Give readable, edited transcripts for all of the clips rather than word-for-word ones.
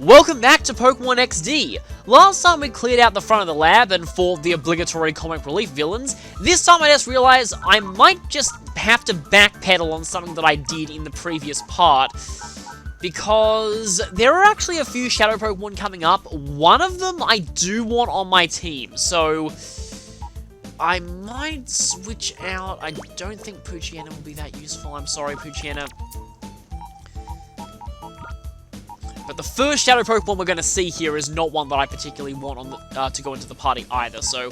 Welcome back to Pokemon XD! Last time we cleared out the front of the lab and fought the obligatory comic relief villains. This time I just realized I might just have to backpedal on something that I did in the previous part. Because there are actually a few Shadow Pokemon coming up. One of them I do want on my team, so I might switch out. I don't think Poochyena will be that useful. I'm sorry, Poochyena. But the first Shadow Pokemon we're going to see here is not one that I particularly want on the, to go into the party either, so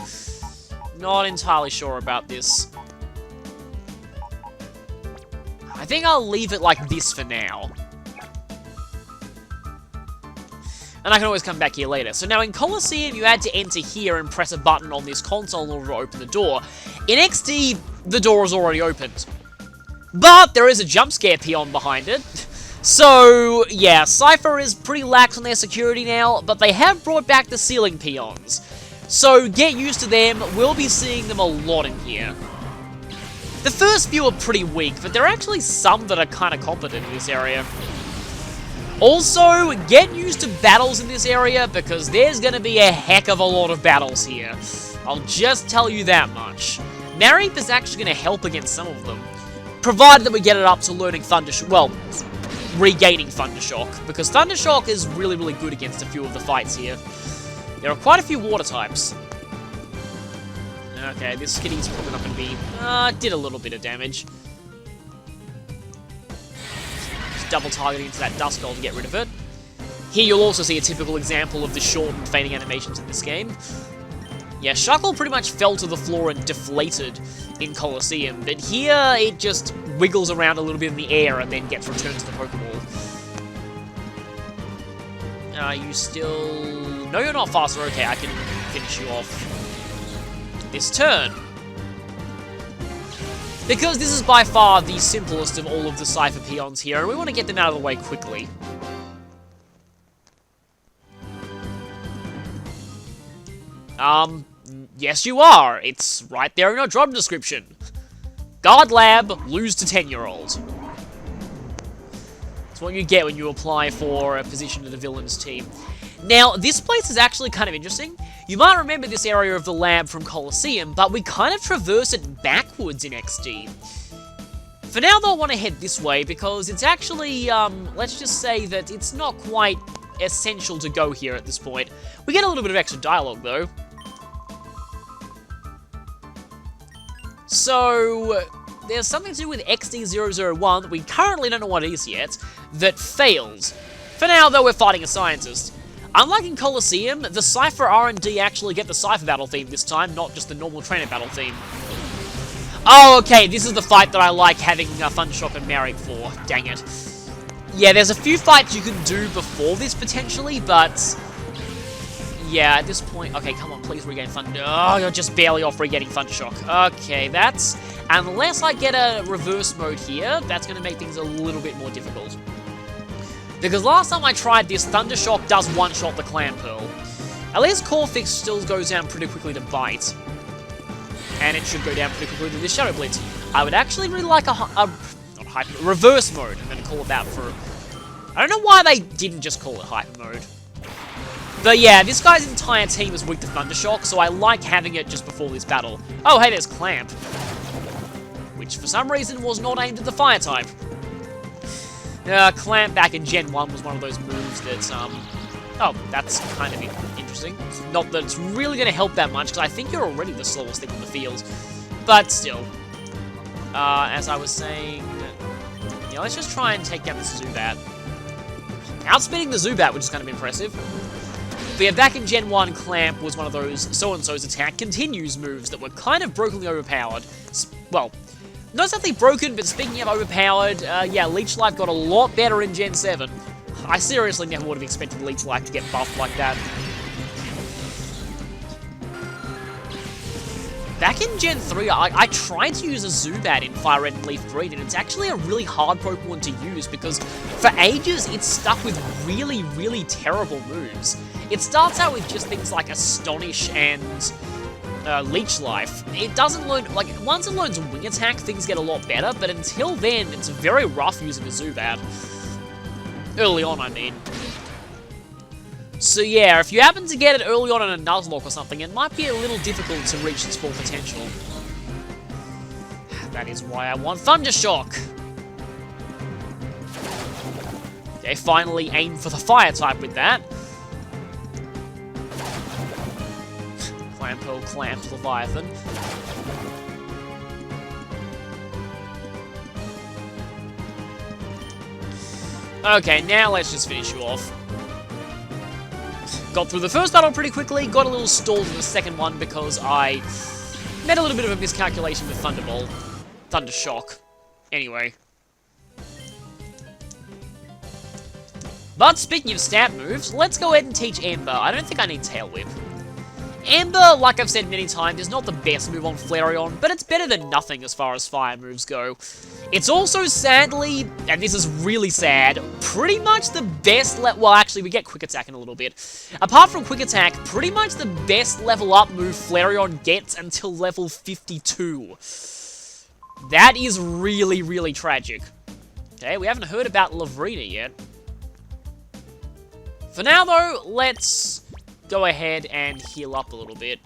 not entirely sure about this. I think I'll leave it like this for now. And I can always come back here later. So now in Colosseum, you had to enter here and press a button on this console in order to open the door. In XD, the door is already opened. But there is a jump scare peon behind it. So, yeah, Cypher is pretty lax on their security now, but they have brought back the ceiling peons. So, get used to them, we'll be seeing them a lot in here. The first few are pretty weak, but there are actually some that are kind of competent in this area. Also, get used to battles in this area, because there's going to be a heck of a lot of battles here. I'll just tell you that much. Mareep is actually going to help against some of them, provided that we get it up to learning Thundershock, well, regaining Thundershock, because Thundershock is really, really good against a few of the fights here. There are quite a few water types. Okay, this Skitty's probably not going to be... did a little bit of damage. Just double targeting into that Duskull to get rid of it. Here you'll also see a typical example of the shortened fading animations in this game. Yeah, Shuckle pretty much fell to the floor and deflated in Colosseum, but here it just wiggles around a little bit in the air and then gets returned to the Pokeball. Are you still... No, you're not faster. Okay, I can finish you off this turn. Because this is by far the simplest of all of the Cypher peons here, and we want to get them out of the way quickly. Yes you are. It's right there in your job description. Guard Lab, lose to 10-year-old. That's what you get when you apply for a position to the villains team. Now, this place is actually kind of interesting. You might remember this area of the lab from Colosseum, but we kind of traverse it backwards in XD. For now, though, I want to head this way because it's actually, let's just say that it's not quite essential to go here at this point. We get a little bit of extra dialogue, though. So, there's something to do with XD001 that we currently don't know what it is yet, that fails. For now, though, we're fighting a scientist. Unlike in Colosseum, the Cypher R&D actually get the Cypher battle theme this time, not just the normal trainer battle theme. Oh, okay, this is the fight that I like having Thundershock and Mareep for. Dang it. Yeah, there's a few fights you can do before this, potentially, but... yeah, at this point... okay, come on, please regain Thunder... oh, you're just barely off regaining Thundershock. Okay, that's... unless I get a reverse mode here, that's going to make things a little bit more difficult. Because last time I tried this, Thundershock does one-shot the Clamperl. At least Corphic still goes down pretty quickly to Bite. And it should go down pretty quickly to this Shadow Blitz. I would actually really like reverse mode, I'm going to call it that for... I don't know why they didn't just call it Hyper Mode. But yeah, this guy's entire team is weak to Thundershock, so I like having it just before this battle. Oh, hey, there's Clamp. Which, for some reason, was not aimed at the Fire type. Clamp back in Gen 1 was one of those moves that, oh, that's kind of interesting. Not that it's really going to help that much, because I think you're already the slowest thing on the field. But still. As I was saying... yeah, let's just try and take down this Zubat. Outspeeding the Zubat, which is kind of impressive. But yeah, back in Gen 1, Clamp was one of those so-and-so's attack continues moves that were kind of brokenly overpowered. Well, not exactly broken, but speaking of overpowered, yeah, Leech Life got a lot better in Gen 7. I seriously never would have expected Leech Life to get buffed like that. Back in Gen 3, I tried to use a Zubat in Fire Red and Leaf Green, and it's actually a really hard Pokemon to use because for ages it's stuck with really, really terrible moves. It starts out with just things like Astonish and Leech Life. It doesn't learn, like, once it learns Wing Attack, things get a lot better, but until then, it's very rough using a Zubat. Early on, I mean. So yeah, if you happen to get it early on in a Nuzlocke or something, it might be a little difficult to reach its full potential. That is why I want Thundershock. Okay, finally aim for the fire type with that. Clamperl clamped Leviathan. Okay, now let's just finish you off. Got through the first battle pretty quickly, got a little stalled in the second one because I made a little bit of a miscalculation with Thunderbolt. Thundershock. Anyway. But speaking of stab moves, let's go ahead and teach Ember. I don't think I need Tail Whip. Ember, like I've said many times, is not the best move on Flareon, but it's better than nothing as far as fire moves go. It's also, sadly, and this is really sad, pretty much the best well, actually, we get Quick Attack in a little bit. Apart from Quick Attack, pretty much the best level up move Flareon gets until level 52. That is really, really tragic. Okay, we haven't heard about Lavrina yet. For now, though, let's go ahead and heal up a little bit.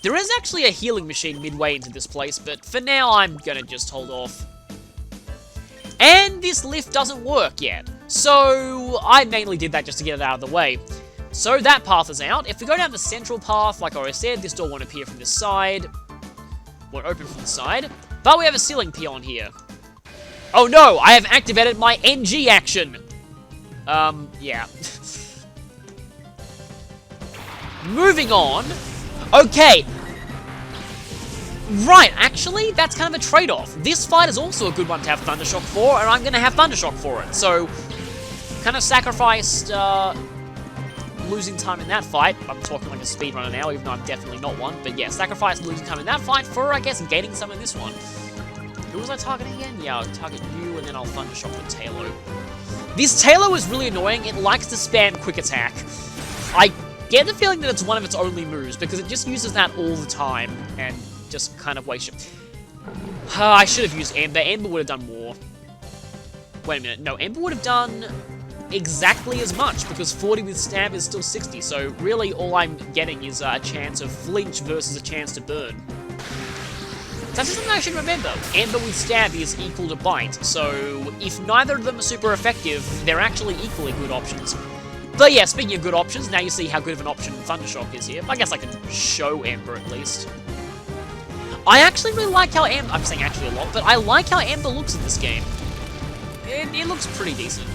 There is actually a healing machine midway into this place, but for now I'm gonna just hold off. And this lift doesn't work yet, so I mainly did that just to get it out of the way. So that path is out. If we go down the central path, like I already said, this door won't appear from this side. Won't open from the side. But we have a ceiling peon here. Oh no, I have activated my NG action! Yeah. Moving on. Okay. Right, actually, that's kind of a trade-off. This fight is also a good one to have Thundershock for, and I'm going to have Thundershock for it. So, kind of sacrificed losing time in that fight. I'm talking like a speedrunner now, even though I'm definitely not one. But yeah, sacrificed losing time in that fight for, I guess, gaining some in this one. Who was I targeting again? Yeah, I'll target you, and then I'll Thundershock with Tailo. This Tailo is really annoying. It likes to spam Quick Attack. I get the feeling that it's one of its only moves, because it just uses that all the time, and just kind of waste it. I should have used Ember. Ember would have done more. Wait a minute. No, Ember would have done exactly as much, because 40 with Stab is still 60, so really all I'm getting is a chance of flinch versus a chance to burn. That's something I should remember. Ember with Stab is equal to Bite, so if neither of them are super effective, they're actually equally good options. But yeah, speaking of good options, now you see how good of an option Thundershock is here. I guess I can show Ember at least. I actually really like how Ember... I'm saying actually a lot, but I like how Ember looks in this game. It looks pretty decent.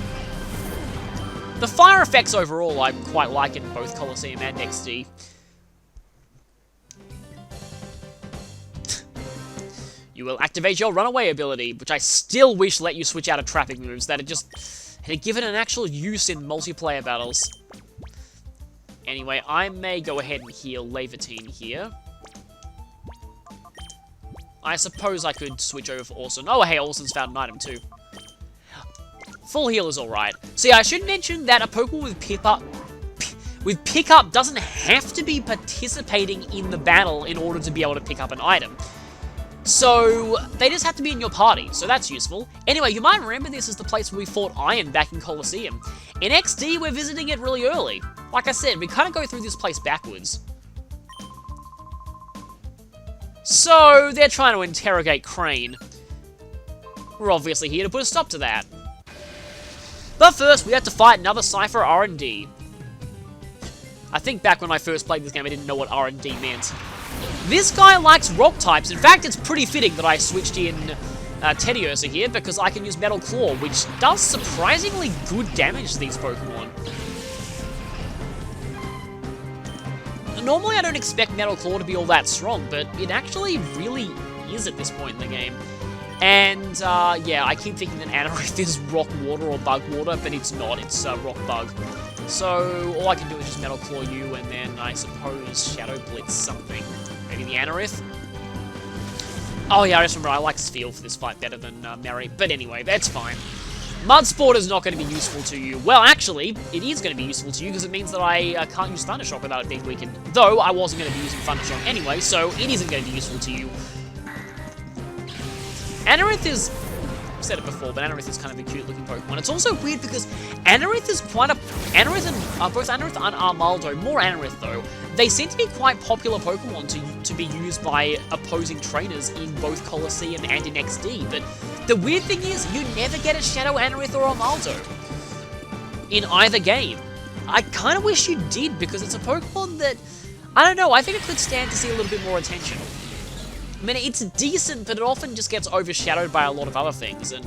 The fire effects overall I quite like in both Colosseum and XD. You will activate your runaway ability, which I still wish let you switch out of trapping moves. That had given an actual use in multiplayer battles. Anyway, I may go ahead and heal Lavertine here. I suppose I could switch over for Orson. Oh, hey, Orson's found an item too. Full heal is alright. See, I should mention that a Pokemon with Pickup doesn't have to be participating in the battle in order to be able to pick up an item. So, they just have to be in your party, so that's useful. Anyway, you might remember this as the place where we fought Iron back in Colosseum. In XD, we're visiting it really early. Like I said, we kind of go through this place backwards. So, they're trying to interrogate Crane. We're obviously here to put a stop to that. But first, we have to fight another Cypher R&D. I think back when I first played this game, I didn't know what R&D meant. This guy likes rock types. In fact, it's pretty fitting that I switched in Teddiursa here, because I can use Metal Claw, which does surprisingly good damage to these Pokemon. Normally, I don't expect Metal Claw to be all that strong, but it actually really is at this point in the game. And, yeah, I keep thinking that Anorith is Rock Water or Bug Water, but it's not. It's Rock Bug. So, all I can do is just Metal Claw you, and then I suppose Shadow Blitz something. Maybe the Anorith? Oh yeah, I just remember I like Spheal for this fight better than Mary. But anyway, that's fine. Mudsport is not going to be useful to you. Well, actually, it is going to be useful to you because it means that I can't use Thundershock without it being weakened. Though, I wasn't going to be using Thundershock anyway, so it isn't going to be useful to you. Anorith is said it before, but Anorith is kind of a cute-looking Pokemon. It's also weird because Anorith is quite a... Anorith and... both Anorith and Armaldo, more Anorith though, they seem to be quite popular Pokemon to be used by opposing trainers in both Colosseum and in XD, but the weird thing is, you never get a Shadow Anorith or Armaldo in either game. I kind of wish you did, because it's a Pokemon that, I don't know, I think it could stand to see a little bit more attention. I mean, it's decent, but it often just gets overshadowed by a lot of other things, and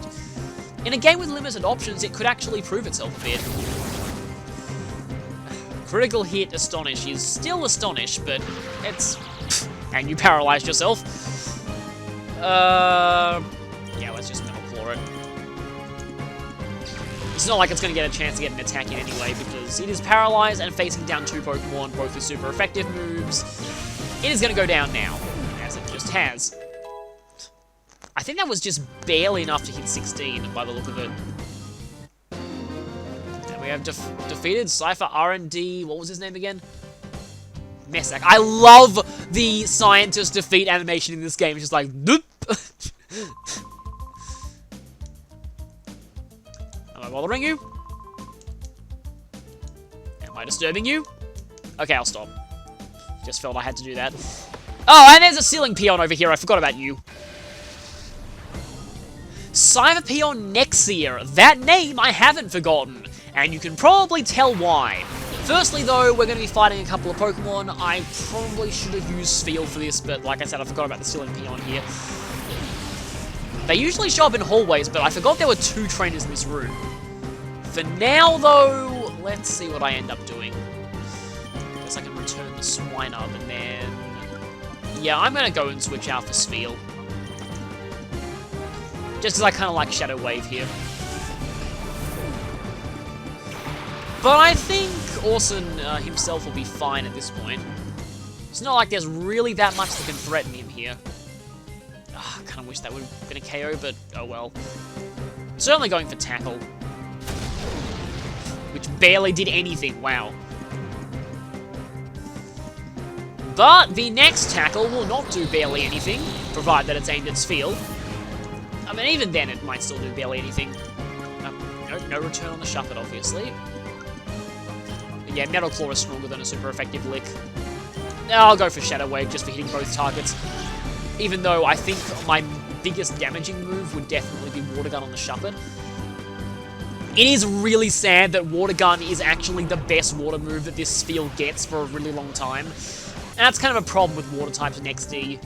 in a game with limited options, it could actually prove itself a bit. Critical hit, Astonish is still Astonish, but it's... and you paralyzed yourself. Yeah, let's just Metal Claw it. It's not like it's going to get a chance to get an attack in anyway, because it is paralyzed and facing down 2 Pokemon, both with super effective moves. It is going to go down now, as it just has. I think that was just barely enough to hit 16, by the look of it. And we have defeated Cypher R&D, what was his name again? Messac. I love the scientist defeat animation in this game, it's just like, doop. Am I bothering you? Am I disturbing you? Okay, I'll stop. Just felt I had to do that. Oh, and there's a Ceiling Peon over here. I forgot about you. Cypher Peon Nexia. That name I haven't forgotten. And you can probably tell why. Firstly, though, we're going to be fighting a couple of Pokemon. I probably should have used Spheal for this, but like I said, I forgot about the Ceiling Peon here. They usually show up in hallways, but I forgot there were 2 trainers in this room. For now, though, let's see what I end up doing. I guess I can return the Swinub, and then... yeah, I'm going to go and switch out for Spheal. Just because I kind of like Shadow Wave here. But I think Orson himself will be fine at this point. It's not like there's really that much that can threaten him here. I kind of wish that would have been a KO, but oh well. Certainly going for Tackle. Which barely did anything, wow. But the next Tackle will not do barely anything, provided that it's aimed at Spheal. I mean, even then it might still do barely anything. No return on the Shuppet, obviously. But yeah, Metal Claw is stronger than a super effective Lick. I'll go for Shadow Wave just for hitting both targets. Even though I think my biggest damaging move would definitely be Water Gun on the Shuppet. It is really sad that Water Gun is actually the best water move that this Spheal gets for a really long time. And that's kind of a problem with water types in XD.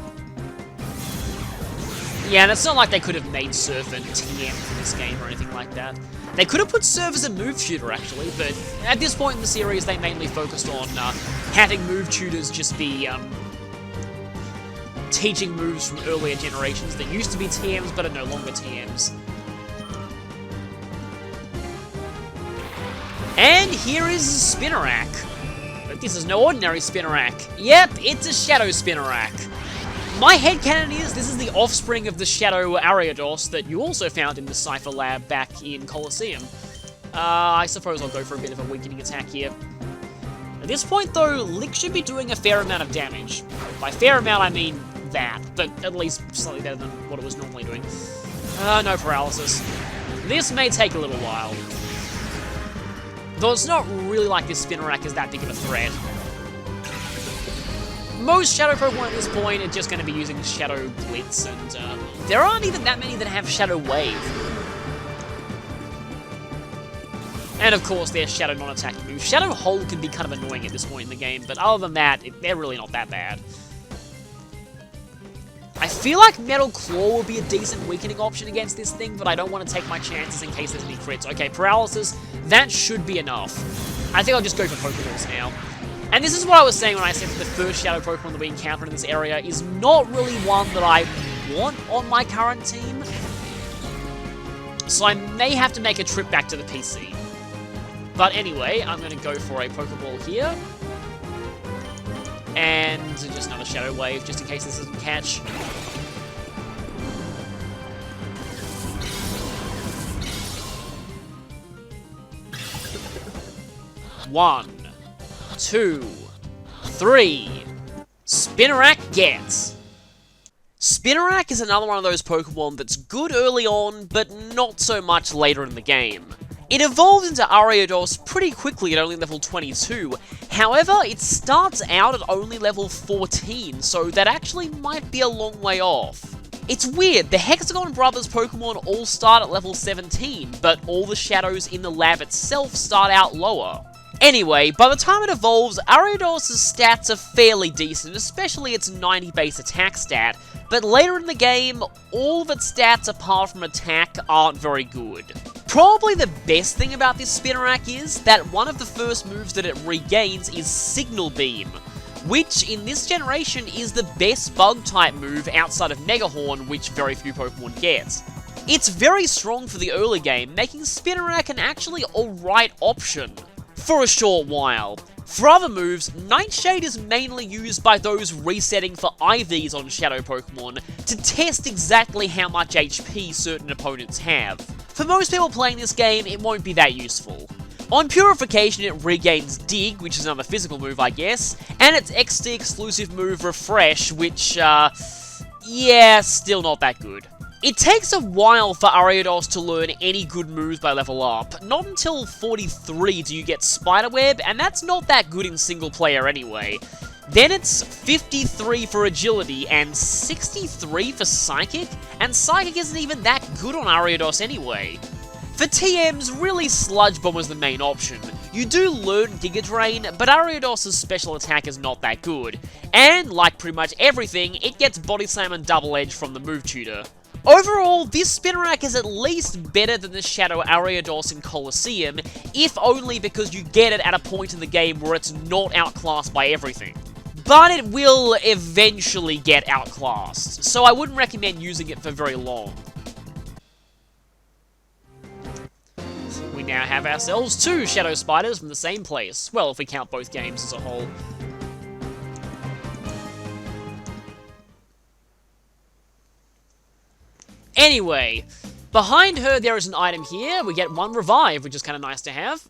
Yeah, and it's not like they could have made Surf and TM for this game or anything like that. They could have put Surf as a move tutor, actually, but at this point in the series, they mainly focused on having move tutors just be teaching moves from earlier generations that used to be TMs, but are no longer TMs. And here is Spinarak. But this is no ordinary Spinarak. Yep, it's a Shadow Spinarak. My headcanon is this is the offspring of the Shadow Ariados that you also found in the Cypher Lab back in Colosseum. I suppose I'll go for a bit of a weakening attack here. At this point, though, Lick should be doing a fair amount of damage. By fair amount, I mean that, but at least slightly better than what it was normally doing. No paralysis. This may take a little while. Though it's not really like this Spinarak is that big of a threat. Most Shadow Pokemon at this point are just going to be using Shadow Blitz, and there aren't even that many that have Shadow Wave. And of course, their Shadow non-attacking moves. Shadow Hold can be kind of annoying at this point in the game, but other than that, they're really not that bad. I feel like Metal Claw will be a decent weakening option against this thing, but I don't want to take my chances in case there's any crits. Okay, Paralysis, that should be enough. I think I'll just go for Pokeballs now. And this is what I was saying when I said that the first Shadow Pokemon that we encounter in this area is not really one that I want on my current team. So I may have to make a trip back to the PC. But anyway, I'm going to go for a Pokeball here. And just another Shadow Wave, just in case this doesn't catch. One, 2, 3. Spinarak gets. Spinarak is another one of those Pokemon that's good early on, but not so much later in the game. It evolves into Ariados pretty quickly at only level 22, however, it starts out at only level 14, so that actually might be a long way off. It's weird, the Hexagon Brothers Pokemon all start at level 17, but all the shadows in the lab itself start out lower. Anyway, by the time it evolves, Ariados' stats are fairly decent, especially its 90 base attack stat, but later in the game, all of its stats apart from attack aren't very good. Probably the best thing about this Spinarak is that one of the first moves that it regains is Signal Beam, which in this generation is the best bug-type move outside of Megahorn, which very few Pokemon get. It's very strong for the early game, making Spinarak an actually alright option for a short while. For other moves, Nightshade is mainly used by those resetting for IVs on Shadow Pokemon to test exactly how much HP certain opponents have. For most people playing this game, it won't be that useful. On Purification, it regains Dig, which is another physical move, I guess, and its XD exclusive move Refresh, which, yeah, still not that good. It takes a while for Ariados to learn any good moves by level up. Not until 43 do you get Spiderweb, and that's not that good in single player anyway. Then it's 53 for Agility, and 63 for Psychic, and Psychic isn't even that good on Ariados anyway. For TMs, really Sludge Bomb is the main option. You do learn Giga Drain, but Ariados' special attack is not that good. And, like pretty much everything, it gets Body Slam and Double Edge from the move tutor. Overall, this Spinarak is at least better than the Shadow Ariados in Colosseum, if only because you get it at a point in the game where it's not outclassed by everything. But it will eventually get outclassed, so I wouldn't recommend using it for very long. We now have ourselves 2 Shadow Spiders from the same place. Well, if we count both games as a whole. Anyway, behind her there is an item here. We get 1 revive, which is kind of nice to have.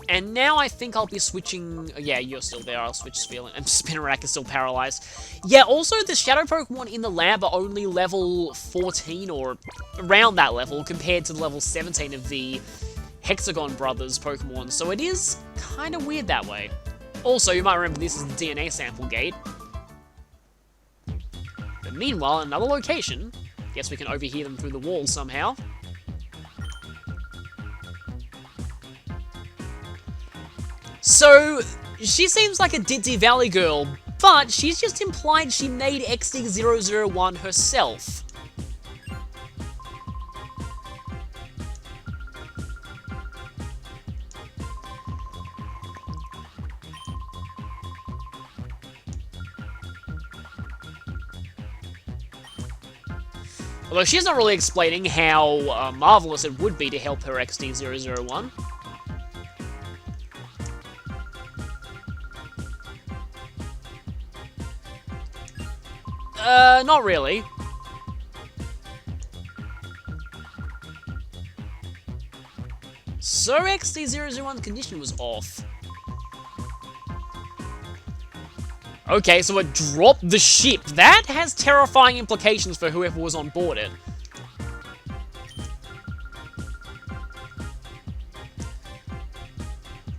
And now I think I'll be switching... Yeah, you're still there. I'll switch Sphealing. And Spinarak is still paralyzed. Yeah, also the Shadow Pokemon in the lab are only level 14 or around that level compared to the level 17 of the Hexagon Brothers Pokemon. So it is kind of weird that way. Also, you might remember this is the DNA sample gate. But meanwhile, another location... Guess we can overhear them through the wall somehow. So, she seems like a Ditzy Valley girl, but she's just implied she made XD001 herself. Although she's not really explaining how marvelous it would be to help her XD001. Not really. So XD001's condition was off. Okay, so it dropped the ship. That has terrifying implications for whoever was on board it.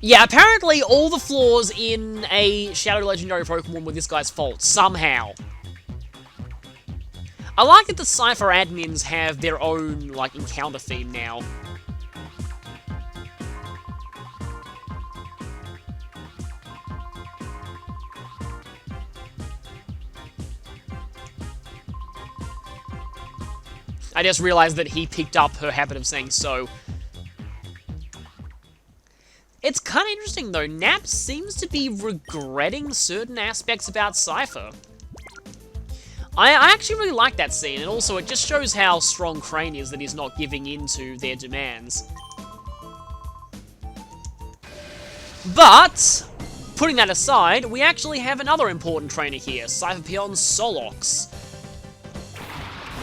Yeah, apparently all the flaws in a Shadow Legendary Pokemon were this guy's fault, somehow. I like that the Cypher admins have their own, like, encounter theme now. I just realized that he picked up her habit of saying so. It's kind of interesting though, Nap seems to be regretting certain aspects about Cypher. I actually really like that scene, and also it just shows how strong Crane is that he's not giving in to their demands. But, putting that aside, we actually have another important trainer here, Cypherpeon Solox.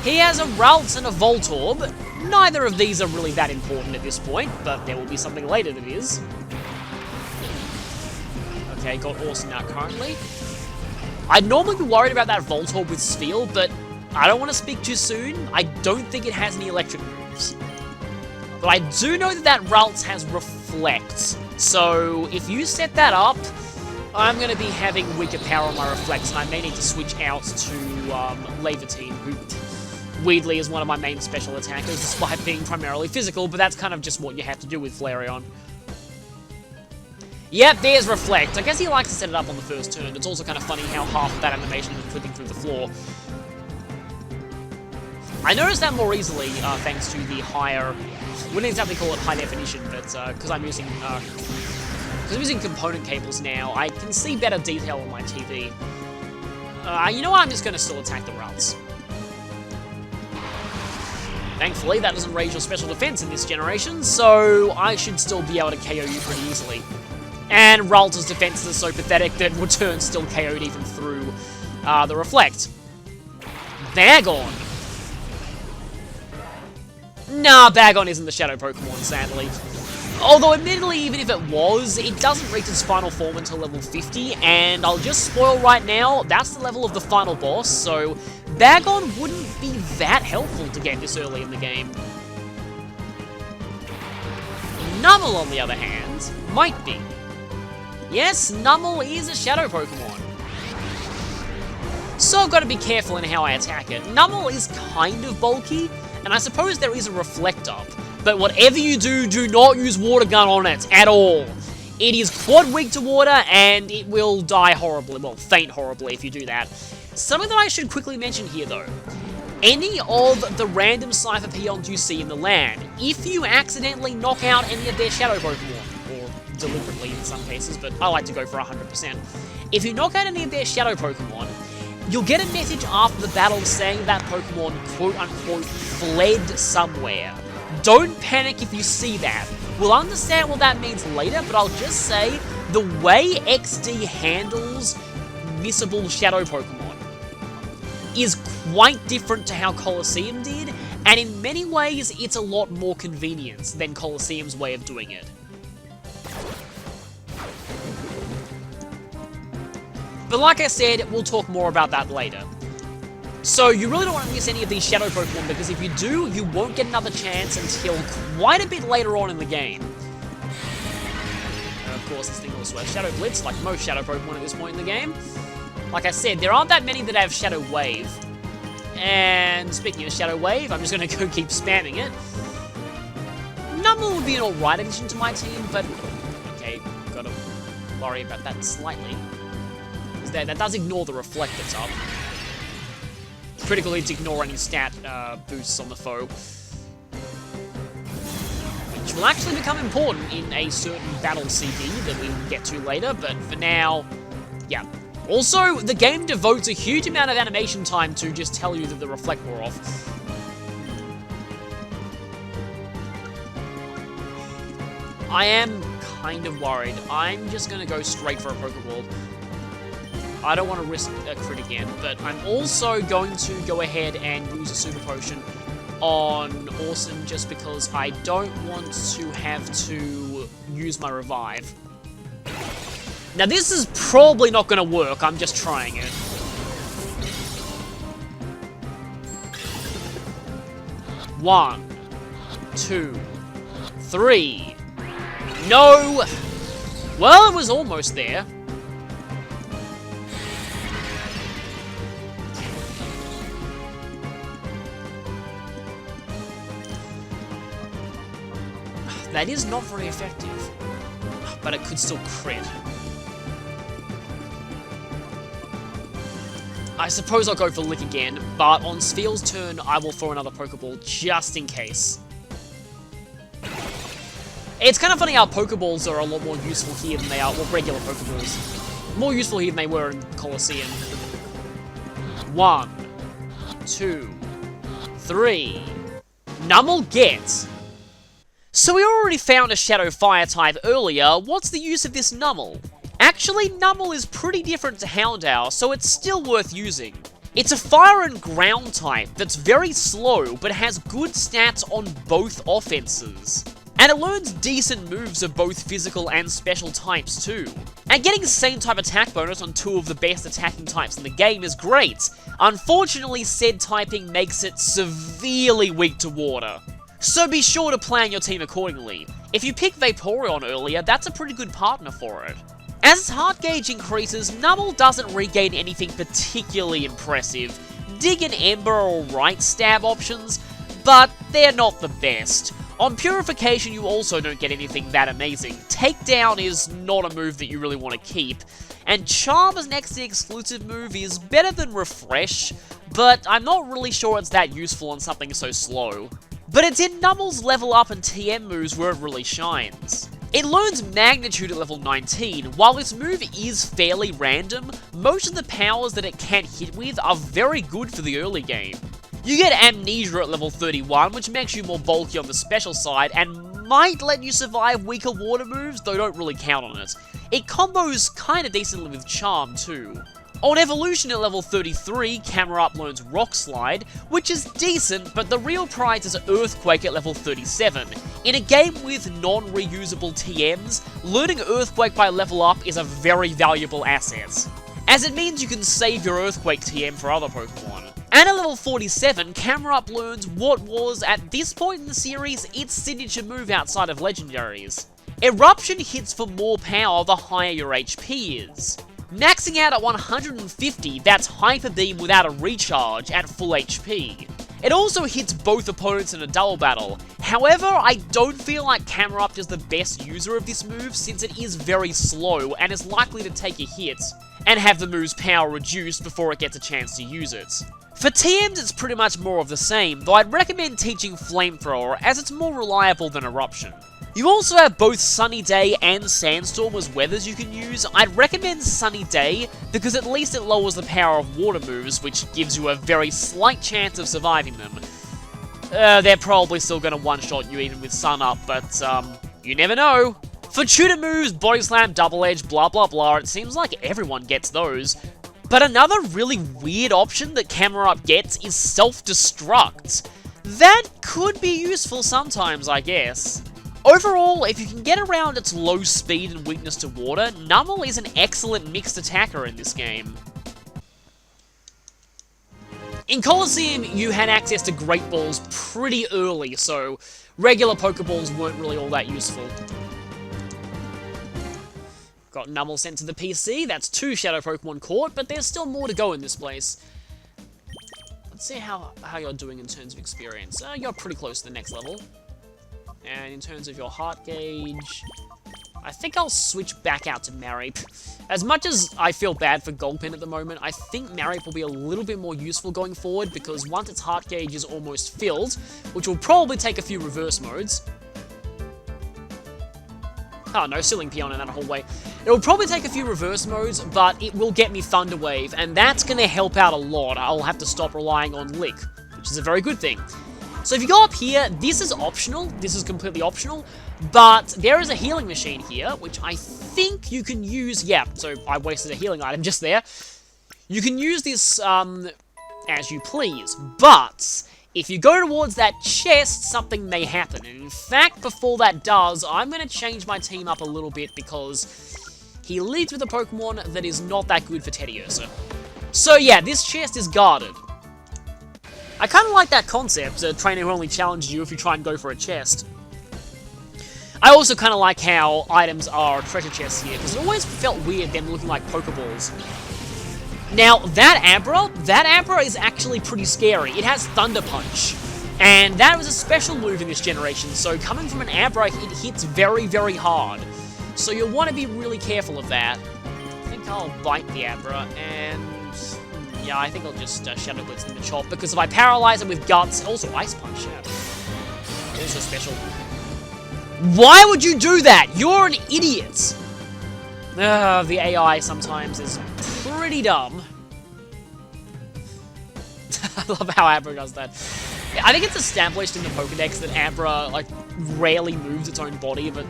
He has a Ralts and a Voltorb. Neither of these are really that important at this point, but there will be something later that is. Okay, got Awesome out currently. I'd normally be worried about that Voltorb with Spheal, but I don't want to speak too soon. I don't think it has any electric moves. But I do know that Ralts has Reflect. So if you set that up, I'm going to be having weaker power on my Reflects, and I may need to switch out to Leviatine, who weirdly is one of my main special attackers, despite being primarily physical, but that's kind of just what you have to do with Flareon. Yep, there's Reflect. I guess he likes to set it up on the first turn. It's also kind of funny how half of that animation is flipping through the floor. I noticed that more easily, thanks to the higher... wouldn't exactly call it high definition, but because I'm using component cables now, I can see better detail on my TV. You know what? I'm just going to still attack the Ralts. Thankfully, that doesn't raise your special defense in this generation, so I should still be able to KO you pretty easily. And Ralts' defenses are so pathetic that Return still KO'd even through the Reflect. Bagon. Nah, Bagon isn't the Shadow Pokemon, sadly. Although, admittedly, even if it was, it doesn't reach its final form until level 50, and I'll just spoil right now, that's the level of the final boss, so Bagon wouldn't be that helpful to get this early in the game. Numel, on the other hand, might be. Yes, Numel is a Shadow Pokemon. So I've got to be careful in how I attack it. Numel is kind of bulky, and I suppose there is a Reflect up, but whatever you do, do not use Water Gun on it at all. It is quad weak to water, and it will die horribly, well, faint horribly if you do that. Something that I should quickly mention here, though. Any of the random Cypher Peons you see in the land, if you accidentally knock out any of their Shadow Pokemon, or deliberately in some cases, but I like to go for 100%. If you knock out any of their Shadow Pokemon, you'll get a message after the battle saying that Pokemon, quote-unquote, fled somewhere. Don't panic if you see that. We'll understand what that means later, but I'll just say, the way XD handles missable Shadow Pokemon is quite different to how Colosseum did, and in many ways, it's a lot more convenient than Colosseum's way of doing it. But like I said, we'll talk more about that later. So you really don't want to miss any of these Shadow Pokemon, because if you do, you won't get another chance until quite a bit later on in the game. And of course, this thing also has Shadow Blitz, like most Shadow Pokemon at this point in the game. Like I said, there aren't that many that have Shadow Wave. And speaking of Shadow Wave, I'm just going to go keep spamming it. Numel would be an alright addition to my team, but... okay, gotta worry about that slightly. That does ignore the Reflect that's up. Critical hits ignore any stat boosts on the foe. Which will actually become important in a certain battle CD that we will get to later, but for now, yeah. Also, the game devotes a huge amount of animation time to just tell you that the Reflect wore off. I am kind of worried. I'm just going to go straight for a Pokeball. I don't want to risk a crit again, but I'm also going to go ahead and use a Super Potion on Orson just because I don't want to have to use my Revive. Now this is probably not going to work, I'm just trying it. One, two, three. No! Well, it was almost there. That is not very effective, but it could still crit. I suppose I'll go for Lick again, but on Spheel's turn, I will throw another Pokeball just in case. It's kind of funny how Pokeballs are a lot more useful here than they are, well, regular Pokeballs. More useful here than they were in Colosseum. 1, 2, 3. Numel gets. So we already found a Shadow Fire type earlier, what's the use of this Numel? Actually, Numel is pretty different to Houndour, so it's still worth using. It's a Fire and Ground type that's very slow, but has good stats on both offenses. And it learns decent moves of both physical and special types too. And getting the same type attack bonus on 2 of the best attacking types in the game is great. Unfortunately, said typing makes it severely weak to water. So be sure to plan your team accordingly. If you pick Vaporeon earlier, that's a pretty good partner for it. As its heart gauge increases, Numel doesn't regain anything particularly impressive. Dig and Ember are alright stab options, but they're not the best. On Purification, you also don't get anything that amazing. Takedown is not a move that you really want to keep. And Charm as an XD exclusive move is better than Refresh, but I'm not really sure it's that useful on something so slow. But it's in Numel's level up and TM moves where it really shines. It learns Magnitude at level 19. While this move is fairly random, most of the powers that it can hit with are very good for the early game. You get Amnesia at level 31, which makes you more bulky on the special side, and might let you survive weaker water moves, though don't really count on it. It combos kinda decently with Charm too. On Evolution at level 33, Camerupt learns Rock Slide, which is decent, but the real prize is Earthquake at level 37. In a game with non-reusable TMs, learning Earthquake by level up is a very valuable asset, as it means you can save your Earthquake TM for other Pokemon. And at level 47, Camerupt learns what was, at this point in the series, its signature move outside of Legendaries. Eruption hits for more power the higher your HP is. Maxing out at 150, that's Hyper Beam without a recharge at full HP. It also hits both opponents in a double battle. However, I don't feel like Camerupt is the best user of this move since it is very slow and is likely to take a hit and have the move's power reduced before it gets a chance to use it. For TMs, it's pretty much more of the same, though I'd recommend teaching Flamethrower as it's more reliable than Eruption. You also have both Sunny Day and Sandstorm as weathers you can use. I'd recommend Sunny Day because at least it lowers the power of water moves, which gives you a very slight chance of surviving them. They're probably still going to one-shot you even with Sun Up, but you never know. For tutor moves, Body Slam, Double Edge, blah blah blah, it seems like everyone gets those. But another really weird option that Camerupt gets is Self-Destruct. That could be useful sometimes, I guess. Overall, if you can get around its low speed and weakness to water, Numel is an excellent mixed attacker in this game. In Colosseum, you had access to Great Balls pretty early, so regular Pokeballs weren't really all that useful. Got Numel sent to the PC, that's 2 Shadow Pokemon caught, but there's still more to go in this place. Let's see how you're doing in terms of experience. You're pretty close to the next level. And in terms of your heart gauge, I think I'll switch back out to Mareep. As much as I feel bad for Gulpin at the moment, I think Mareep will be a little bit more useful going forward because once its heart gauge is almost filled, which will probably take a few reverse modes. Oh no, Sealing Peon in that whole way. It will probably take a few reverse modes, but it will get me Thunder Wave, and that's going to help out a lot. I'll have to stop relying on Lick, which is a very good thing. So if you go up here, this is optional, this is completely optional, but there is a healing machine here, which I think you can use, yeah, so I wasted a healing item just there. You can use this as you please, but if you go towards that chest, something may happen, and in fact, before that does, I'm going to change my team up a little bit because he leads with a Pokemon that is not that good for Teddiursa. So yeah, this chest is guarded. I kind of like that concept, a trainer who only challenges you if you try and go for a chest. I also kind of like how items are treasure chests here, because it always felt weird them looking like Pokeballs. Now, that Abra is actually pretty scary. It has Thunder Punch, and that was a special move in this generation, so coming from an Abra, it hits very, very hard. So you'll want to be really careful of that. I think I'll bite the Abra, and yeah, I think I'll just Shadow Blitz the Machop, because if I paralyze it with Guts, also Ice Punch, yeah. Also special. Why would you do that? You're an idiot! The AI sometimes is pretty dumb. I love how Abra does that. I think it's established in the Pokedex that Abra, like, rarely moves its own body, but,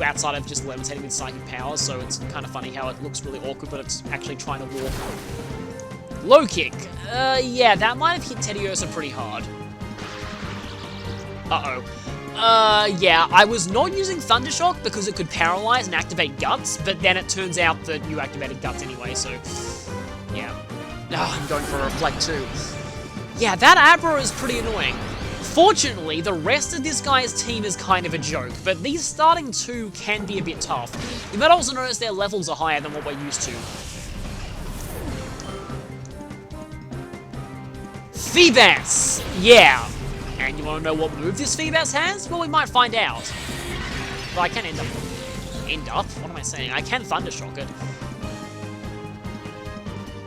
outside of just levitating with psychic powers, so it's kind of funny how it looks really awkward, but it's actually trying to walk. Low kick. Yeah, that might have hit Teddiursa pretty hard. Uh-oh. Yeah, I was not using Thundershock because it could paralyze and activate Guts, but then it turns out that you activated Guts anyway, so... yeah. Oh, I'm going for a Reflect too. Yeah, that Abra is pretty annoying. Fortunately, the rest of this guy's team is kind of a joke, but these starting two can be a bit tough. You might also notice their levels are higher than what we're used to. Feebas! Yeah! And you want to know what move this Feebas has? Well, we might find out. But I can end up... What am I saying? I can Thundershock it.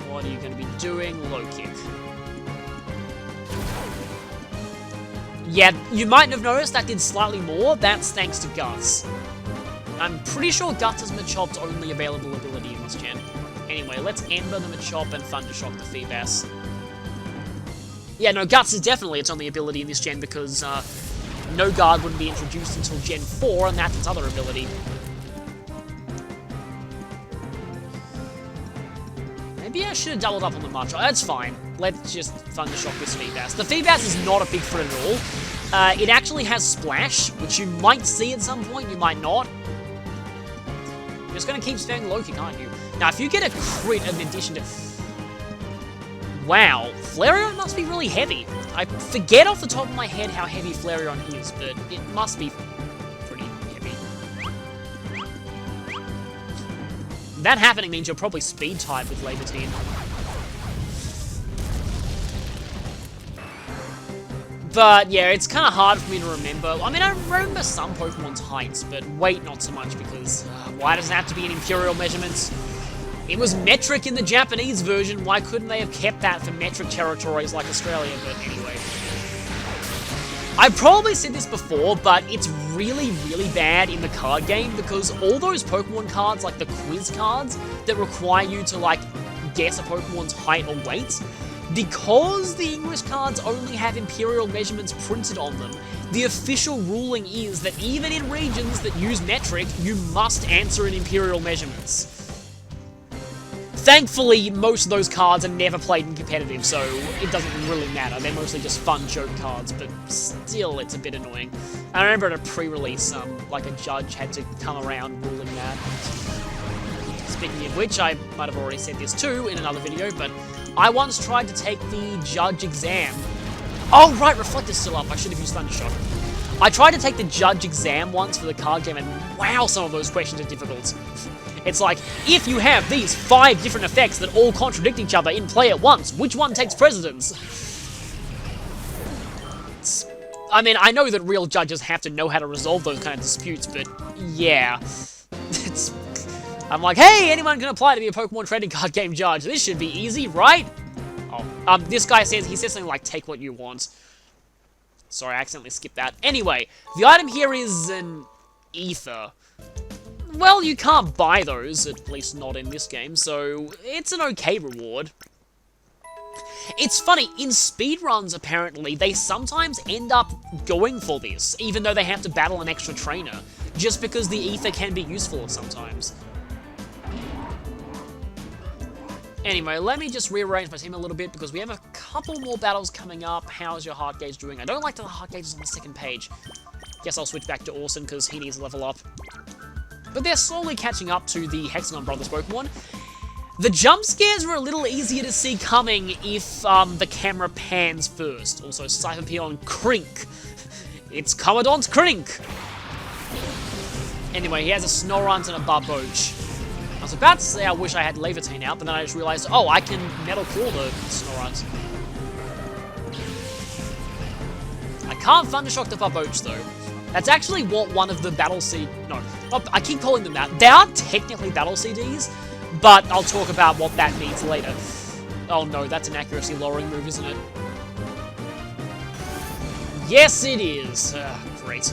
What are you going to be doing? Low kick. Yeah, you might have noticed that did slightly more. That's thanks to Guts. I'm pretty sure Guts is Machop's only available ability in this gen. Anyway, let's Ember the Machop and Thundershock the Feebas. Yeah, no, Guts is definitely its only ability in this gen because No Guard wouldn't be introduced until Gen 4, and that's its other ability. Maybe I should have doubled up on the Machop. That's fine. Let's just Thundershock this Feebas. The Feebas is not a big threat at all. It actually has Splash, which you might see at some point, you might not. You're just going to keep spamming low kick, aren't you? Now, if you get a crit in addition to... Wow, Flareon must be really heavy. I forget off the top of my head how heavy Flareon is, but it must be pretty heavy. That happening means you're probably speed type with Labertine. But yeah, it's kind of hard for me to remember. I mean, I remember some Pokemon's heights, but weight not so much because why does it have to be in Imperial measurements? It was metric in the Japanese version, why couldn't they have kept that for metric territories like Australia? But anyway. I've probably said this before, but it's really, really bad in the card game because all those Pokemon cards, like the quiz cards, that require you to, like, guess a Pokemon's height or weight, because the English cards only have Imperial measurements printed on them, the official ruling is that even in regions that use metric, you must answer in Imperial measurements. Thankfully, most of those cards are never played in competitive, so it doesn't really matter. They're mostly just fun joke cards, but still, it's a bit annoying. I remember at a pre-release, like a judge had to come around ruling that. Speaking of which, I might have already said this too in another video, but I once tried to take the judge exam. Oh, right, Reflector's still up. I should have used Thundershock. I tried to take the judge exam once for the card game, and wow, some of those questions are difficult. It's like, if you have these 5 different effects that all contradict each other in play at once, which one takes precedence? I mean, I know that real judges have to know how to resolve those kind of disputes, but yeah. I'm like, hey, anyone can apply to be a Pokemon trading card game judge. This should be easy, right? Oh, this guy says, he says something like, take what you want. Sorry, I accidentally skipped that. Anyway, the item here is an Ether. Well, you can't buy those, at least not in this game, so it's an okay reward. It's funny, in speedruns, apparently, they sometimes end up going for this, even though they have to battle an extra trainer, just because the Ether can be useful sometimes. Anyway, let me just rearrange my team a little bit, because we have a couple more battles coming up. How's your heart gauge doing? I don't like that the heart gauge is on the second page. Guess I'll switch back to Orson, because he needs to level up. But they're slowly catching up to the Hexagon Brothers Pokemon. The jump scares were a little easier to see coming if the camera pans first. Also, Scyther on Krink. It's Commandant Krink! Anyway, he has a Snorunt and a Barboach. I was about to say I wish I had Lavertine out, but then I just realized, oh, I can Metal Claw the Snorunt. I can't Thundershock the Barboach, though. That's actually what one of the Battle CD... No, I keep calling them that. They are technically Battle CDs, but I'll talk about what that means later. Oh no, that's an accuracy lowering move, isn't it? Yes, it is. Great.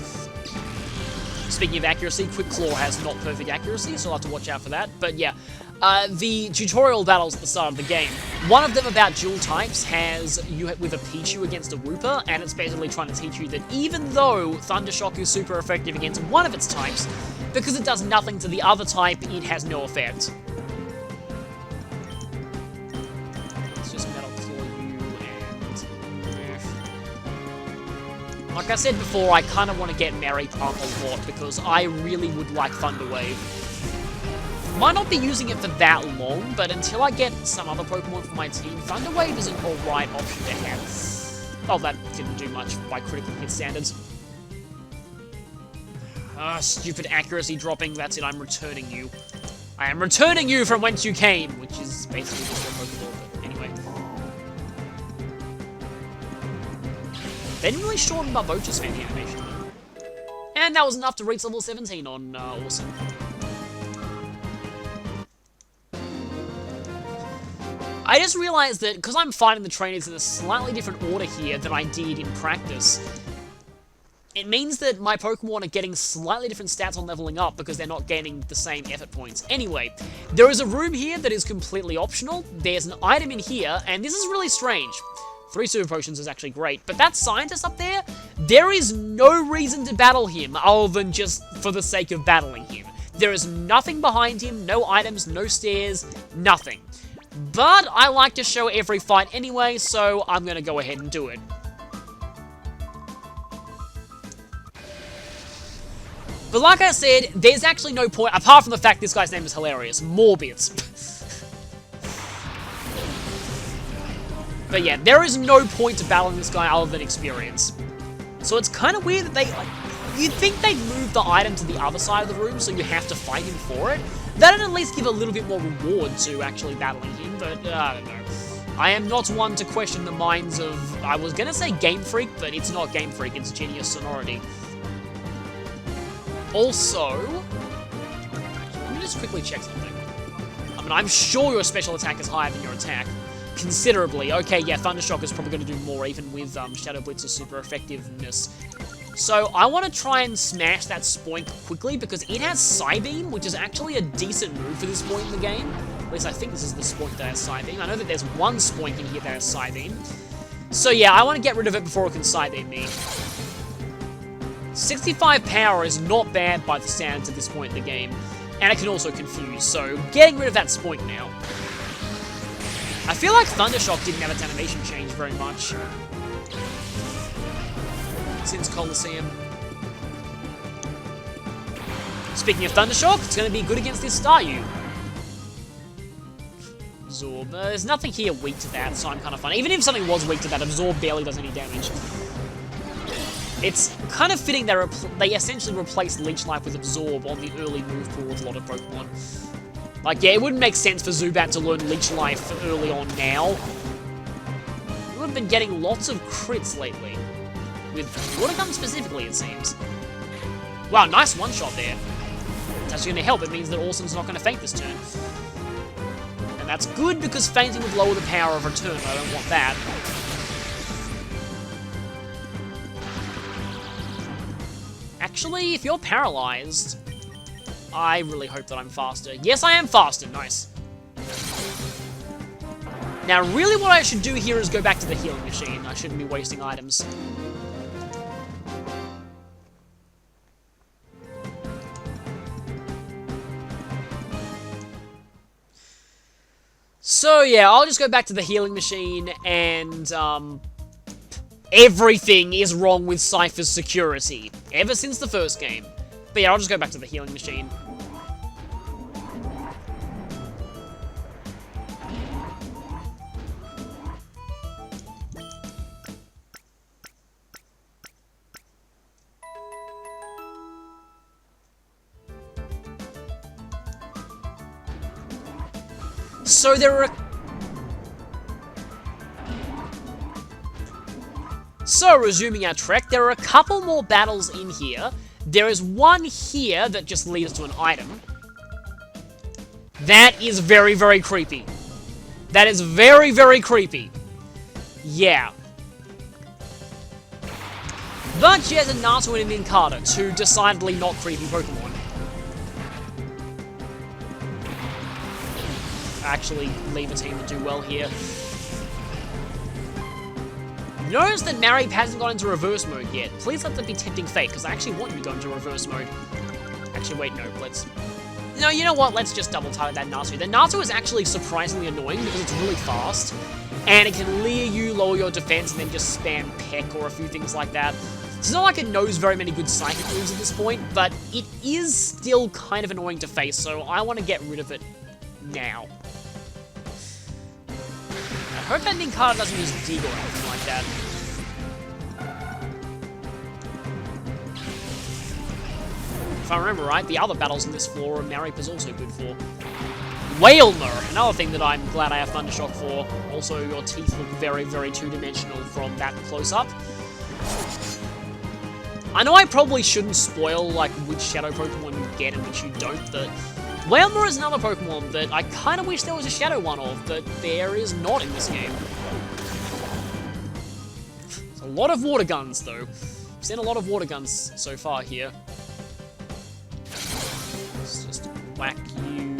Speaking of accuracy, Quick Claw has not perfect accuracy, so I'll have to watch out for that. But yeah, the tutorial battles at the start of the game, one of them about dual types has you with a Pichu against a Wooper, and it's basically trying to teach you that even though Thundershock is super effective against one of its types, because it does nothing to the other type, it has no effect. Let's just Metal Claw you and... Like I said before, I kind of want to get Maripom a lot because I really would like Thunder Wave. Might not be using it for that long, but until I get some other Pokemon for my team, Thunder Wave is an alright option to have. Oh, that didn't do much by critical hit standards. Stupid accuracy dropping. That's it, I'm returning you. I am returning you from whence you came, which is basically just a Pokeball, but anyway. They didn't really shorten Barbocha's fanny animation, though. And that was enough to reach level 17 on Awesome. I just realized that because I'm fighting the trainers in a slightly different order here than I did in practice, it means that my Pokemon are getting slightly different stats on leveling up because they're not gaining the same effort points. Anyway, there is a room here that is completely optional. There's an item in here, and this is really strange. 3 Super Potions is actually great, but that scientist up there is no reason to battle him other than just for the sake of battling him. There is nothing behind him, no items, no stairs, nothing. But I like to show every fight anyway, so I'm going to go ahead and do it. But like I said, there's actually no point, apart from the fact this guy's name is hilarious, Morbius. But yeah, there is no point to battling this guy other than experience. So it's kind of weird that they, you'd think they'd move the item to the other side of the room so you have to fight him for it. That'd at least give a little bit more reward to actually battling him, but I don't know. I am not one to question the minds of, I was gonna say Game Freak, but it's not Game Freak, it's Genius Sonority. Also, let me just quickly check something. I mean, I'm sure your special attack is higher than your attack. Considerably. Okay, yeah, Thundershock is probably going to do more, even with Shadow Blitz's super effectiveness. So, I want to try and smash that Spoink quickly, because it has Psybeam, which is actually a decent move for this point in the game. At least I think this is the Spoink that has Psybeam. I know that there's one Spoink in here that has Psybeam. So yeah, I want to get rid of it before it can Psybeam me. 65 power is not bad by the standards at this point in the game, and it can also confuse, so getting rid of that Spoink now. I feel like Thundershock didn't have its animation change very much since Colosseum. Speaking of Thundershock, it's going to be good against this Staryu. Absorb. There's nothing here weak to that, so I'm kind of fun. Even if something was weak to that, Absorb barely does any damage. It's kind of fitting that they essentially replaced Leech Life with Absorb on the early move pool with a lot of Pokemon. Like, yeah, it wouldn't make sense for Zubat to learn Leech Life early on now. You have been getting lots of crits lately. With Water Gun specifically, it seems. Wow, nice one-shot there. It's actually going to help. It means that Awesome's not going to faint this turn. And that's good, because fainting would lower the power of return. I don't want that. Actually, if you're paralyzed, I really hope that I'm faster. Yes, I am faster. Nice. Now, really what I should do here is go back to the healing machine. I shouldn't be wasting items. So, yeah, I'll just go back to the healing machine, and, everything is wrong with Cypher's security, ever since the first game. But yeah, I'll just go back to the healing machine. So there are... So, resuming our trek, there are a couple more battles in here. There is one here that just leads to an item. That is very, very creepy. That is very, very creepy. Yeah. But she has a Naruto and a Nincada, two decidedly not creepy Pokemon. Actually, leave a team to do well here. Notice that Marip hasn't gone into reverse mode yet. Please let that be tempting fate, because I actually want you to go into reverse mode. Actually, wait, no, let's... No, you know what? Let's just double target that Naruto. The Naruto is actually surprisingly annoying because it's really fast, and it can leer you, lower your defense, and then just spam Peck or a few things like that. It's not like it knows very many good psychic moves at this point, but it is still kind of annoying to face, so I want to get rid of it now. I hope that Nincada doesn't use Dig or anything like that. If I remember right, the other battles in this floor Marip also good for. Wailmer, another thing that I'm glad I have Thundershock for. Also, your teeth look very, very two-dimensional from that close-up. I know I probably shouldn't spoil, like, which Shadow Pokemon you get and which you don't, but Wailmer is another Pokemon that I kind of wish there was a Shadow one of, but there is not in this game. It's a lot of water guns, though. I've seen a lot of water guns so far here. Let's just whack you.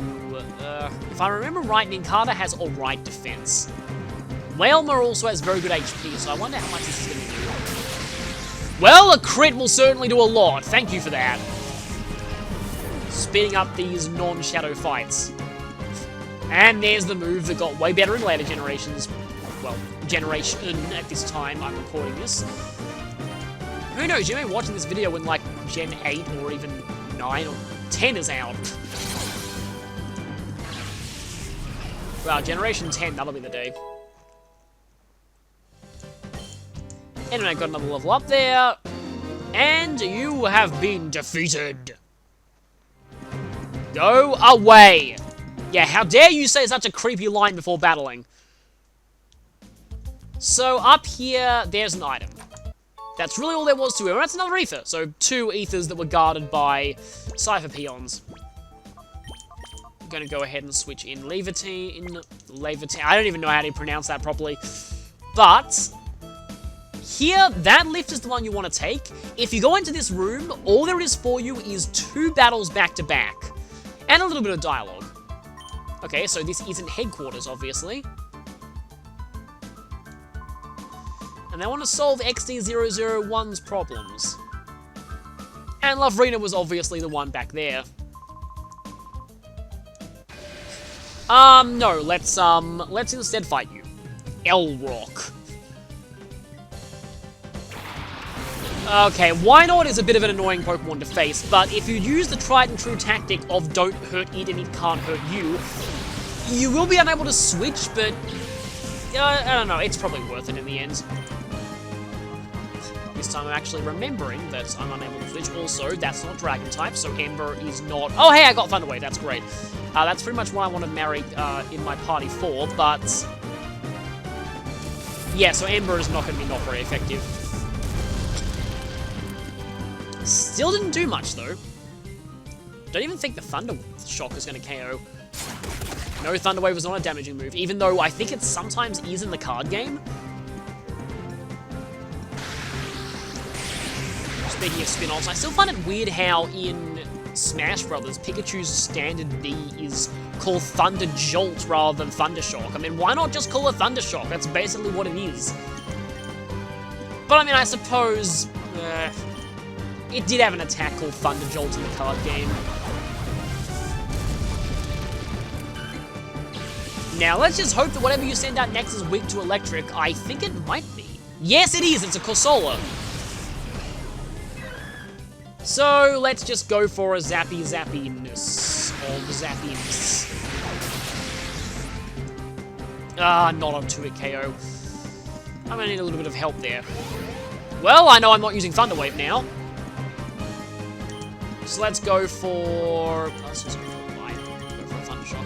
If I remember right, Nincada has alright defense. Wailmer also has very good HP, so I wonder how much this is going to do. Well, a crit will certainly do a lot. Thank you for that. Speeding up these non-shadow fights. And there's the move that got way better in later generations. Well, generation at this time I'm recording this. Who knows, you may be watching this video when, like, Gen 8 or even 9 or 10 is out. Wow, Generation 10, that'll be the day. Anyway, got another level up there. And you have been defeated. Go away. Yeah, how dare you say such a creepy line before battling. So, up here, there's an item. That's really all there was to it. And that's another ether. So, 2 ethers that were guarded by Cypher Peons. I'm going to go ahead and switch in Levantine. I don't even know how to pronounce that properly. But here, that lift is the one you want to take. If you go into this room, all there is for you is 2 battles back to back. And a little bit of dialogue. Okay, so this isn't headquarters, obviously. And they want to solve XD001's problems. And Lovrina was obviously the one back there. No, let's instead fight you. Elrock. Okay, Wynaut is a bit of an annoying Pokemon to face, but if you use the tried and true tactic of don't hurt it and it can't hurt you, you will be unable to switch, but I don't know, it's probably worth it in the end. This time I'm actually remembering that I'm unable to switch. Also, that's not Dragon type, so Ember is not... Oh, hey, I got Thunder Wave, that's great. That's pretty much what I wanted Marik in my party for, but... yeah, so Ember is not going to be not very effective. Still didn't do much, though. Don't even think the Thunder Shock is going to KO. No, Thunder Wave was not a damaging move, even though I think it sometimes is in the card game. Speaking of spin-offs, I still find it weird how in Smash Brothers, Pikachu's standard V is called Thunder Jolt rather than Thunder Shock. I mean, why not just call it Thunder Shock? That's basically what it is. But I mean, I suppose... it did have an attack called Thunder Jolt in the card game. Now, let's just hope that whatever you send out next is weak to Electric. I think it might be. Yes, it is! It's a Corsola. So, let's just go for a zappiness of zappiness. Ah, not on 2-hit KO. I'm gonna need a little bit of help there. Well, I know I'm not using Thunder Wave now. So let's go for... let's just go for a Light. Go for a Thunder Shock.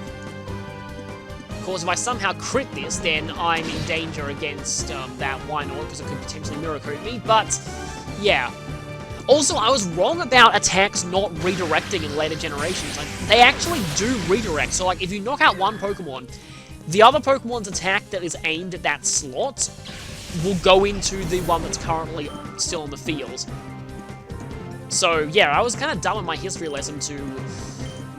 Of course, if I somehow crit this, then I'm in danger against that Wynaut, because it could potentially Mirror Coat me, but yeah. Also, I was wrong about attacks not redirecting in later generations. Like, they actually do redirect, so like, if you knock out one Pokemon, the other Pokemon's attack that is aimed at that slot will go into the one that's currently still on the field. So, yeah, I was kind of dumb in my history lesson to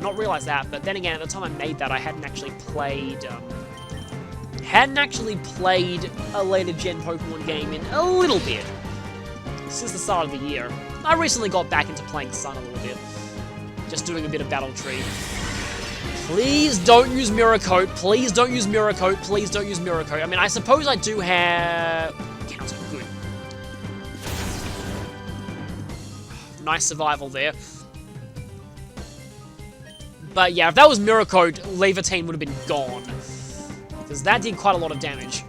not realize that, but then again, at the time I made that, I hadn't actually played a later gen Pokemon game in a little bit. Since the start of the year. I recently got back into playing Sun a little bit. Just doing a bit of Battle Tree. Please don't use Mirror Coat. Please don't use Mirror Coat. Please don't use Mirror Coat. I mean, I suppose I do have... Counter. Good. Nice survival there. But yeah, if that was Mirror Coat, Levitine would have been gone. Because that did quite a lot of damage.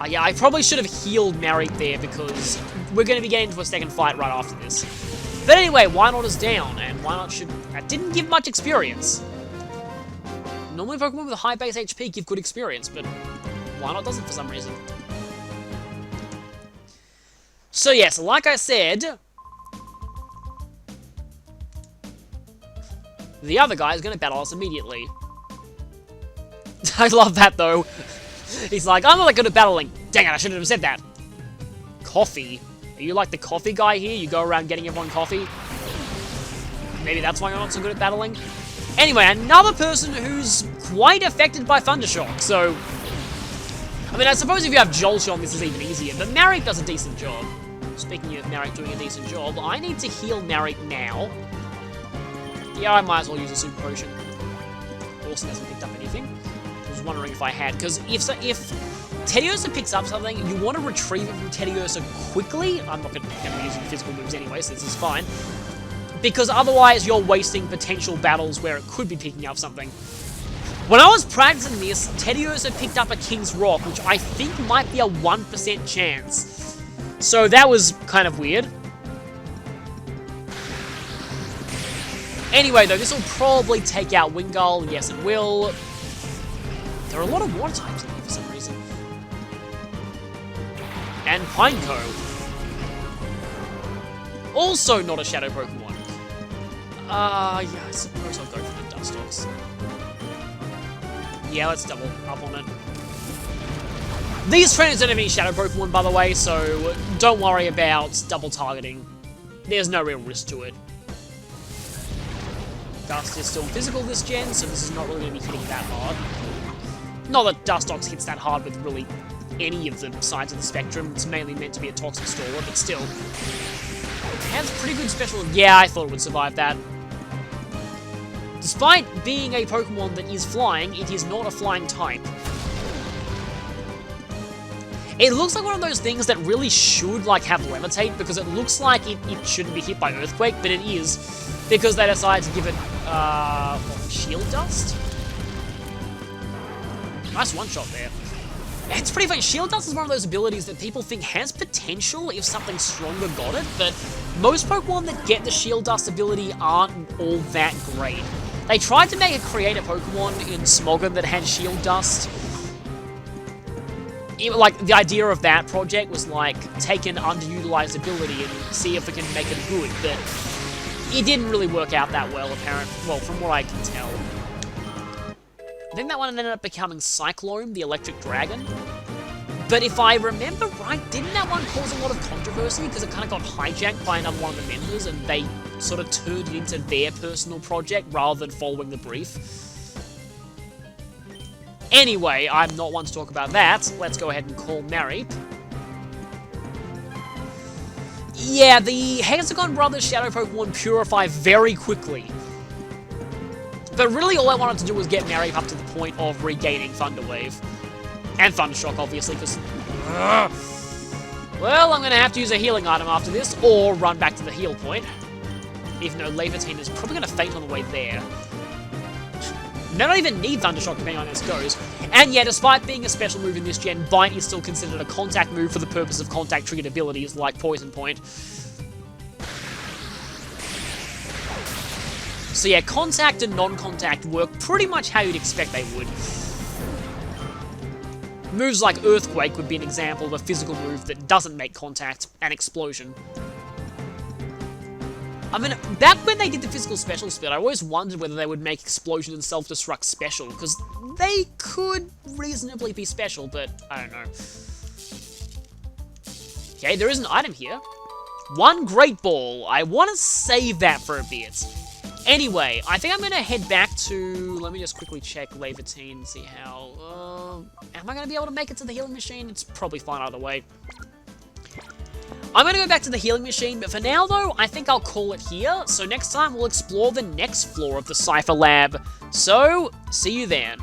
Yeah, I probably should have healed Mareep there because we're going to be getting into a second fight right after this. But anyway, Wynaut is down, and Wynaut should... That didn't give much experience. Normally Pokemon with a high base HP give good experience, but Wynaut doesn't for some reason. So yes, like I said, the other guy is going to battle us immediately. I love that though. He's like, I'm not good at battling. Dang it, I shouldn't have said that. Coffee. Are you like the coffee guy here? You go around getting everyone coffee? Maybe that's why you're not so good at battling? Anyway, another person who's quite affected by Thundershock, so... I mean, I suppose if you have Jolteon, this is even easier, but Mareep does a decent job. Speaking of Mareep doing a decent job, I need to heal Mareep now. Yeah, I might as well use a Super Potion. Dawson hasn't picked up anything. I was wondering if I had, because if Teddiursa picks up something, you want to retrieve it from Teddiursa quickly. I'm not going to be using physical moves anyway, so this is fine. Because otherwise you're wasting potential battles where it could be picking up something. When I was practicing this, Teddiursa picked up a King's Rock, which I think might be a 1% chance. So that was kind of weird. Anyway, though, this will probably take out Wingull. Yes, it will. There are a lot of water types in here for some reason. And Pineco. Also not a Shadow Pokemon. Yeah, I suppose I'll go for the Dustox. Yeah, let's double up on it. These trainers don't have any Shadow Pokemon, by the way, so don't worry about double targeting. There's no real risk to it. Dust is still physical this gen, so this is not really going to be hitting that hard. Not that Dustox hits that hard with really any of the sides of the spectrum. It's mainly meant to be a Toxic Staller, but still. It has pretty good special... Yeah, I thought it would survive that. Despite being a Pokemon that is flying, it is not a flying type. It looks like one of those things that really should, like, have Levitate, because it looks like it shouldn't be hit by Earthquake, but it is, because they decided to give it, Shield Dust? Nice one-shot there. It's pretty funny. Shield Dust is one of those abilities that people think has potential if something stronger got it, but most Pokemon that get the Shield Dust ability aren't all that great. They tried to create a Pokemon in Smogon that had Shield Dust. Like, the idea of that project was, like, take an underutilized ability and see if we can make it good, but it didn't really work out that well, apparently. Well, from what I can tell. I think that one ended up becoming Cyclone, the Electric Dragon. But if I remember right, didn't that one cause a lot of controversy? Because it kind of got hijacked by another one of the members, and they sort of turned it into their personal project rather than following the brief. Anyway, I'm not one to talk about that. Let's go ahead and call Mareep. Yeah, the Hexagon Brothers Shadow Pokemon purify very quickly. But really all I wanted to do was get Mareep up to the point of regaining Thunder Wave. And Thundershock, obviously, because... Well, I'm going to have to use a healing item after this, or run back to the heal point. Even though Levitine is probably going to faint on the way there. May not even need Thundershock depending on how this goes. And yeah, despite being a special move in this gen, Bite is still considered a contact move for the purpose of contact-triggered abilities like Poison Point. So yeah, contact and non-contact work pretty much how you'd expect they would. Moves like Earthquake would be an example of a physical move that doesn't make contact, and Explosion. I mean, back when they did the physical special split, I always wondered whether they would make Explosion and Self-Destruct special, because they could reasonably be special, but I don't know. Okay, there is an item here. One Great Ball. I want to save that for a bit. Anyway, I think I'm going to head back to... Let me just quickly check Levitine and see how... am I going to be able to make it to the healing machine? It's probably fine either way. I'm going to go back to the healing machine, but for now, though, I think I'll call it here. So next time, we'll explore the next floor of the Cypher Lab. So, see you then.